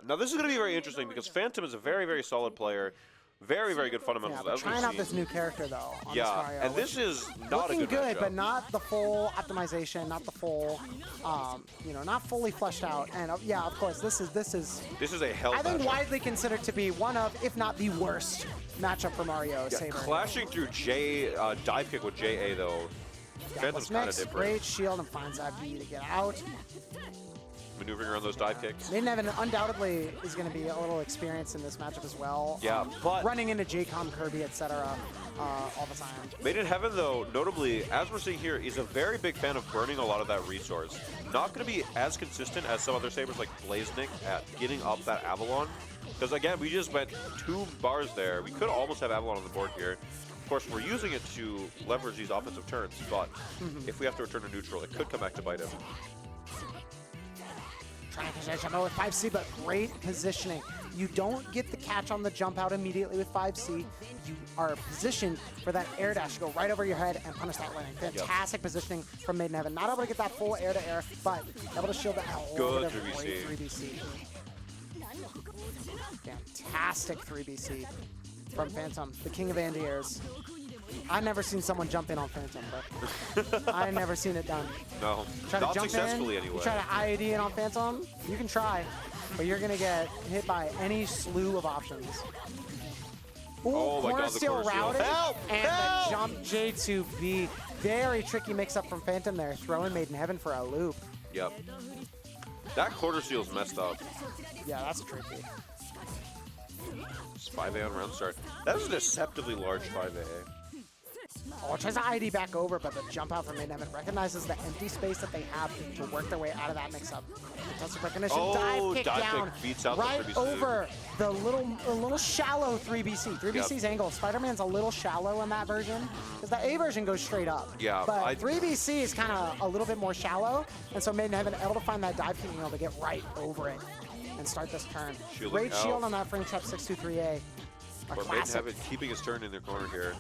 Now this is going to be very interesting because Phantom is a very, very solid player. Very, very good fundamentals. Yeah, but trying out this new character though. On yeah, this Mario, and this is not a good matchup. but not the full optimization, not the full, you know, not fully fleshed out. And yeah, of course, this is a hell. I think matchup. widely considered to be one of, if not the worst matchup for Mario. Yeah, Saber. clashing through dive kick with JA though. Phantom's kind of different. Great shield and finds that B to get out. Maneuvering around those dive kicks. MadeInHeaven undoubtedly is going to be a little experienced in this matchup as well. Yeah, but running into JCOM, Kirby, etc. All the time. MadeInHeaven, though, notably, as we're seeing here, is a very big fan of burning a lot of that resource. Not going to be as consistent as some other Sabers like Blaznik at getting up that Avalon. Because again, we just went 2 bars there. We could almost have Avalon on the board here. Of course, we're using it to leverage these offensive turns, but if we have to return to neutral, it could come back to bite him. Trying to position with 5C, but great positioning. You don't get the catch on the jump out immediately with 5C. You are positioned for that air dash to go right over your head and punish that landing. Fantastic positioning from MadeInHeaven. Not able to get that full air to air, but able to shield that out. Good 3BC. 3BC. Fantastic 3BC from Phantom, the king of anti-airs. I've never seen someone jump in on Phantom, but I've never seen it done. No, try not to jump successfully in, anyway. You try to IAD in on Phantom, you can try, but you're going to get hit by any slew of options. Ooh, oh my corner God, the steal corner steal. routed, Help! and Help! the jump J2B. Very tricky mix-up from Phantom there, throwing MadeInHeaven for a loop. Yep. That quarter steel's messed up. Yeah, that's tricky. It's 5A on round start. That was a deceptively large 5A. Oh, tries to ID back over, but the jump out from MadeInHeaven recognizes the empty space that they have to work their way out of that mix-up. Fantastic recognition, dive kick down, beats out right the 3BC. over the little shallow 3BC. 3BC's angle, Spider-Man's a little shallow in that version, because the A version goes straight up. Yeah, but 3BC is kind of a little bit more shallow, and so MadeInHeaven able to find that dive kick angle to get right over it and start this turn. Shielding Great shield on that frame trap 623A. Or MadeInHeaven keeping his turn in their corner here.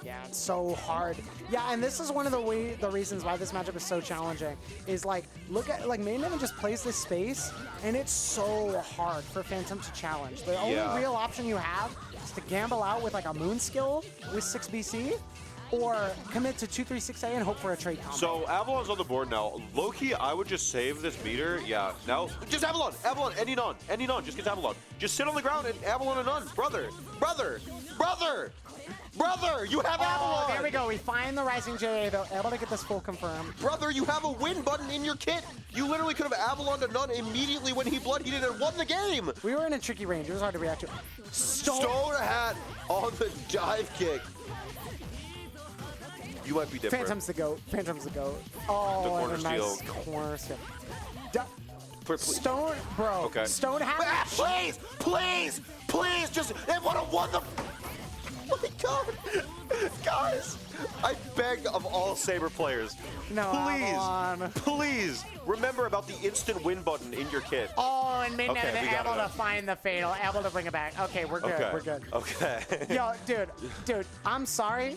Yeah, it's so hard. Yeah, and this is one of the reasons why this matchup is so challenging. Is like, look at, like, MadeInHeaven just plays this space, and it's so hard for Phantom to challenge. The only real option you have is to gamble out with like a moon skill with 6BC, or commit to 2-3-6A and hope for a trade combo. So Avalon's on the board now. Low-key, I would just save this meter. Yeah, now just Avalon, ending on, just get Avalon. Just sit on the ground and Avalon and none. Brother, you have Avalon. There we go. We find the Rising JA though, able to get this full confirmed. Brother, you have a win button in your kit. You literally could have Avalon to none immediately when he blood heated and won the game. We were in a tricky range. It was hard to react to. Stone hat on the dive kick. You might be different. Phantom's the GOAT. Phantom's the GOAT. Oh, the corner and a nice steal. Corner steal. Stone, bro. Okay. Stone hat. Please, just, they would have won the. Oh my God, guys! I beg of all Saber players, please remember about the instant win button in your kit. Oh, and MadeInHeaven able to find the fatal, able to bring it back. Okay, we're good. We're good. Okay. Yo, dude, I'm sorry.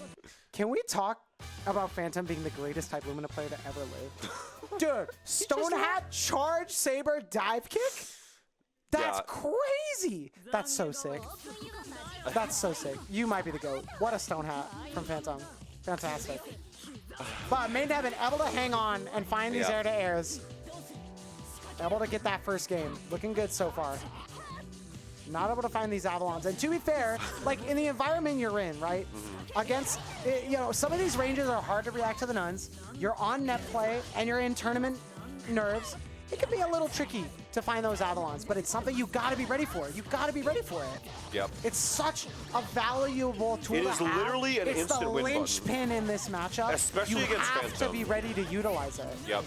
Can we talk about Phantom being the greatest type Lumina player to ever live? Dude, Stone Hat, charge, Saber, dive kick? That's crazy. That's so sick. That's so sick. You might be the GOAT. What a Stone Hat from Phantom. Fantastic. But MadeInHeaven able to hang on and find these air-to-airs. Able to get that first game. Looking good so far. Not able to find these Avalons. And to be fair, like in the environment you're in, right? Against, you know, some of these ranges are hard to react to the nuns. You're on Netplay and you're in tournament nerves. It can be a little tricky to find those Avalons, but it's something you gotta be ready for. You gotta be ready for it. Yep. It's such a valuable tool to have. It is literally an instant win button. It's the linchpin in this matchup. Especially against Phantom. You have to be ready to utilize it. Yep.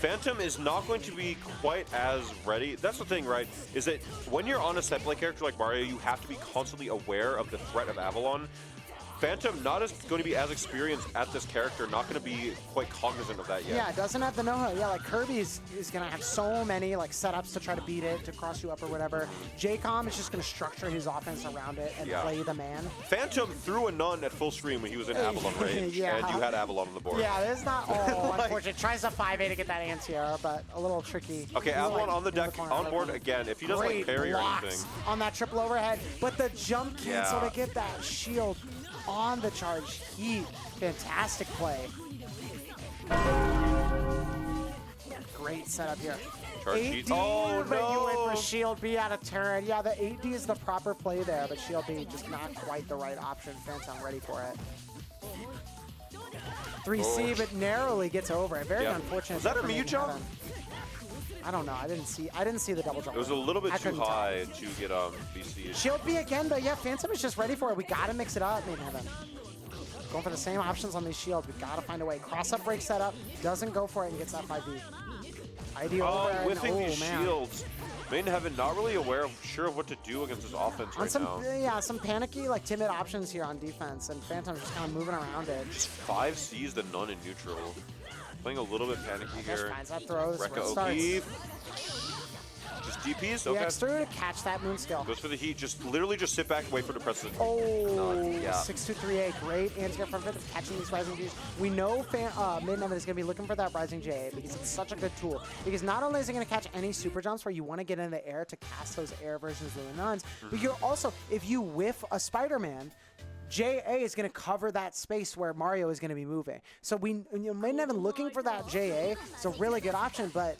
Phantom is not going to be quite as ready. That's the thing, right? Is that when you're on a set play character like Mario, you have to be constantly aware of the threat of Avalon. Phantom not as going to be as experienced at this character, not going to be quite cognizant of that yet. Yeah, doesn't have the know-how. Yeah, like Kirby is going to have so many like setups to try to beat it, to cross you up or whatever. J-Com is just going to structure his offense around it and play the man. Phantom threw a nun at full stream when he was in Avalon range, and you had Avalon on the board. Yeah, it's not all unfortunate. Tries to 5A to get that anti-air, but a little tricky. Okay, Avalon on the deck, on board again. If he doesn't like parry or anything. On that triple overhead, but the jump cancel to get that shield on the charge heat. Fantastic play. Great setup here. Charge 8D, heat. Oh, but no. you went for shield B out of turret. Yeah, the 8D is the proper play there, but shield B just not quite the right option. Phantom ready for it. 3C, but narrowly gets over it. Very unfortunate. Was that a mute jump? I don't know. I didn't see the double jump. It was a little bit too high to get BC. Shield B again, but yeah, Phantom is just ready for it. We gotta mix it up, MadeInHeaven. Going for the same options on these shields. We gotta find a way. Cross up break setup, doesn't go for it and gets that 5B. ID over. Whiffing and, these shields. MadeInHeaven not really sure of what to do against his offense right now. Yeah, some panicky, like timid options here on defense, and Phantom's just kind of moving around it. Just 5 C's the none in neutral. Playing a little bit panicky here. Finds that throw. Rekka O'Keefe. Just DPs? Okay. EX through to catch that moon skill. Goes for the heat. Literally just sit back, wait for the press. Oh, 6-2-3-8. Great anti-air from Phantom catching these rising Gs. We know MadeInHeaven is going to be looking for that rising JA because it's such a good tool. Because not only is it going to catch any super jumps where you want to get in the air to cast those air versions of the nuns, but you're also, if you whiff a Spider-Man, JA is going to cover that space where Mario is going to be moving. So MadeInHeaven looking for that JA is a really good option, but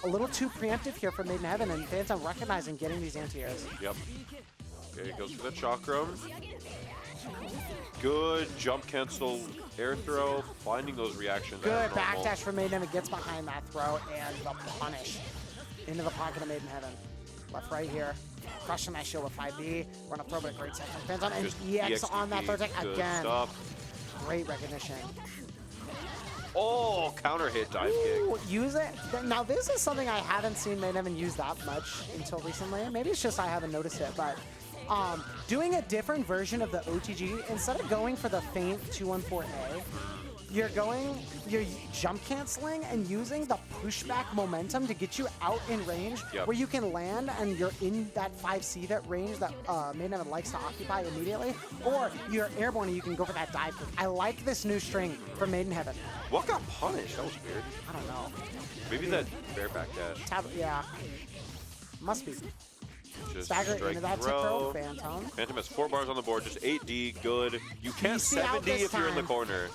a little too preemptive here for MadeInHeaven, and Phantom recognizing getting these anti-airs. Yep. Okay, he goes for the chakra. Good jump cancel air throw, finding those reactions. Good backdash for MadeInHeaven, gets behind that throw, and the punish into the pocket of MadeInHeaven. Left, right here. Crushing that shield with 5B. Run up throw, but a great second. Phantom and EX on that third tech again. Stuff. Great recognition. Oh, counter hit dive kick. Use it. Now, this is something I haven't seen MadeInHeaven use that much until recently. Maybe it's just I haven't noticed it, but doing a different version of the OTG, instead of going for the feint 214A, you're jump canceling and using the pushback momentum to get you out in range where you can land and you're in that 5C that range that MadeInHeaven likes to occupy immediately, or you're airborne and you can go for that dive kick. I like this new string from MadeInHeaven. What got punished? That was weird. I don't know. Maybe that bear backdash. Yeah. Must be. Just Stagger strike into that throw. Phantom. Phantom has 4 bars on the board, just 8D, good. You can't DC out 7D this if you're in the time. corner.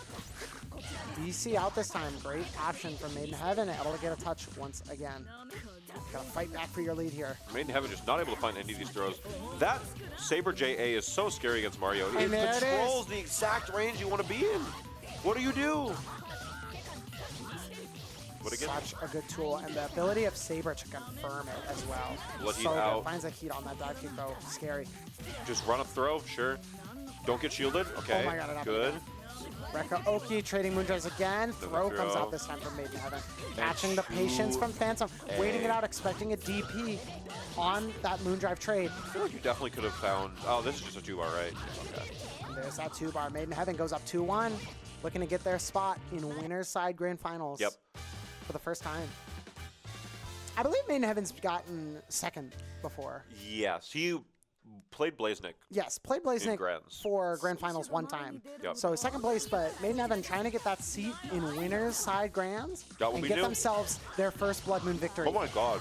DC out this time. Great option from MadeInHeaven, able to get a touch once again. Gotta fight back for your lead here. MadeInHeaven just not able to find any of these throws. That Saber JA is so scary against Mario. And it controls the exact range you want to be in. What do you do? What again? Such a good tool, and the ability of Saber to confirm it as well. Blood heat so good. out. Finds a heat on that dive kick though. Scary. Just run up throw, sure. Don't get shielded. Okay, Oh my God, good. Rekka Oki trading moondrives again. Throw comes out this time from MadeInHeaven. Catching the patience from Phantom. Waiting it out, expecting a DP on that moondrive trade. I feel like you definitely could have found... Oh, this is just a 2-bar, right? Okay. And there's that 2-bar. MadeInHeaven goes up 2-1. Looking to get their spot in winner's side grand finals. Yep. For the first time. I believe MadeInHeaven's gotten second before. Yes, he played Blaznik. Yes, played Blaznik for grand finals one time. Yep. So second place, but MadeInHeaven trying to get that seat in winner's side grands and get themselves their first Blood Moon victory. Oh my God.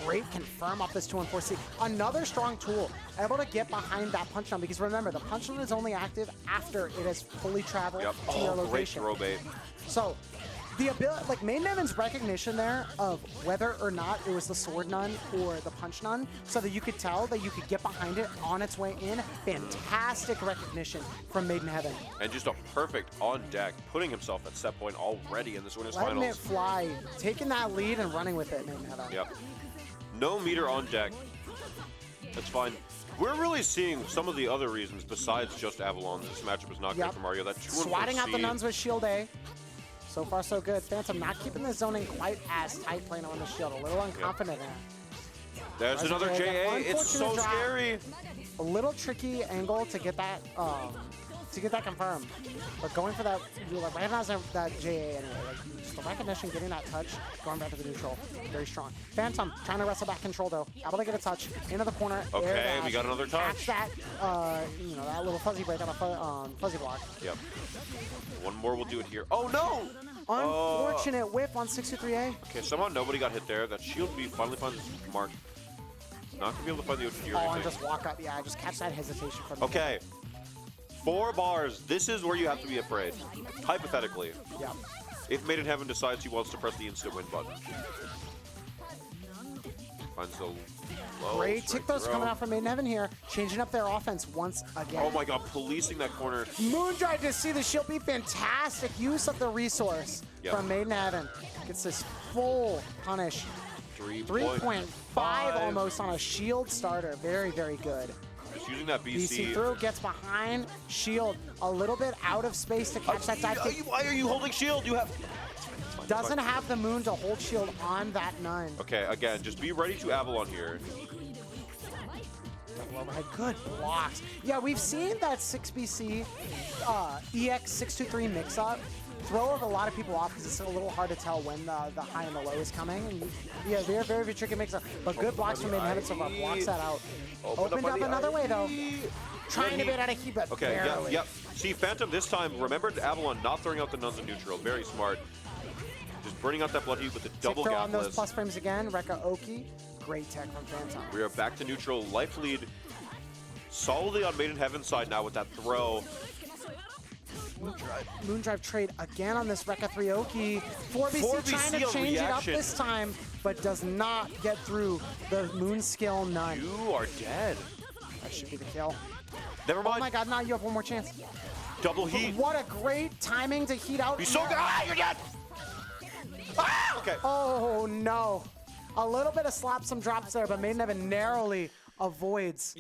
Great confirm off this 2-1-4C. Another strong tool, able to get behind that punch down, because remember, the punch down is only active after it has fully traveled to your location. Great throw bait. So the ability, like MadeInHeaven's recognition there of whether or not it was the sword nun or the punch nun, so that you could tell that you could get behind it on its way in. Fantastic recognition from MadeInHeaven. And just a perfect on deck, putting himself at set point already in this winner's Letting finals. it fly, taking that lead and running with it, MadeInHeaven. Yep. No meter on deck. That's fine. We're really seeing some of the other reasons besides just Avalon. This matchup is not good for Mario. That 2-1-4C. Swatting out the nuns with shield A. So far, so good. Phantom not keeping the zoning quite as tight, playing on the shield. A little unconfident there. There's another JA. It's so scary. A little tricky angle to get that to get that confirmed. But going for that, like, recognizing that JA anyway. Like, just the recognition, getting that touch, going back to the neutral. Very strong. Phantom trying to wrestle back control, though. Able to get a touch into the corner. Okay, we got another touch. Catch that, you know, that little fuzzy break on a fuzzy block. Yep. One more will do it here. Oh, no! Unfortunate whip on 623A. Okay, somehow nobody got hit there. That shield B finally finds its mark. Not gonna be able to find the OG or and anything. just walk up. Yeah, just catch that hesitation from Okay. 4 bars. This is where you have to be afraid. Hypothetically. Yeah. If MadeInHeaven decides he wants to press the instant win button. Finds the low. Great tick throws coming out from MadeInHeaven here, changing up their offense once again. Oh my god, policing that corner. Moondrive to see the shield be fantastic use of the resource from MadeInHeaven. Gets this full punish. 3.5 almost on a shield starter. Very, very good. Just using that BC through, gets behind, shield a little bit out of space to catch that dive kick. Why are you holding shield? You have... Doesn't have the moon to hold shield on that none. Okay, again, just be ready to Avalon here. Double overhead, good blocks. Yeah, we've seen that 6BC EX623 mix-up throw a lot of people off because it's a little hard to tell when the high and the low is coming. And yeah, very, very tricky mix-up. But good blocks from MadeInHeaven so far. Blocks that out. Opened up another way, though. Trying to get out of heat, but barely. Yep. See, Phantom this time, remembered Avalon not throwing out the nuns in neutral. Very smart. Just burning out that blood heat with the double gap on those plus frames again. Rekka Oki. Great tech from Phantom. We are back to neutral. Life lead solidly on MadeInHeaven's side now with that throw. Moondrive trade again on this Rekka 3 Oki. 4BC trying to change it up this time, but does not get through the moon skill none. You are dead. That should be the kill. Never mind. Oh my god, now you have one more chance. Double heat. What a great timing to heat out. He's so good. Ah, you're dead. Ah, okay. Oh no. A little bit of slap, some drops there, but MadeInHeaven narrowly avoids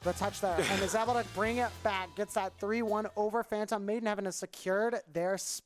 the touch there and is able to bring it back. Gets that 3-1 over Phantom. MadeInHeaven has secured their spot.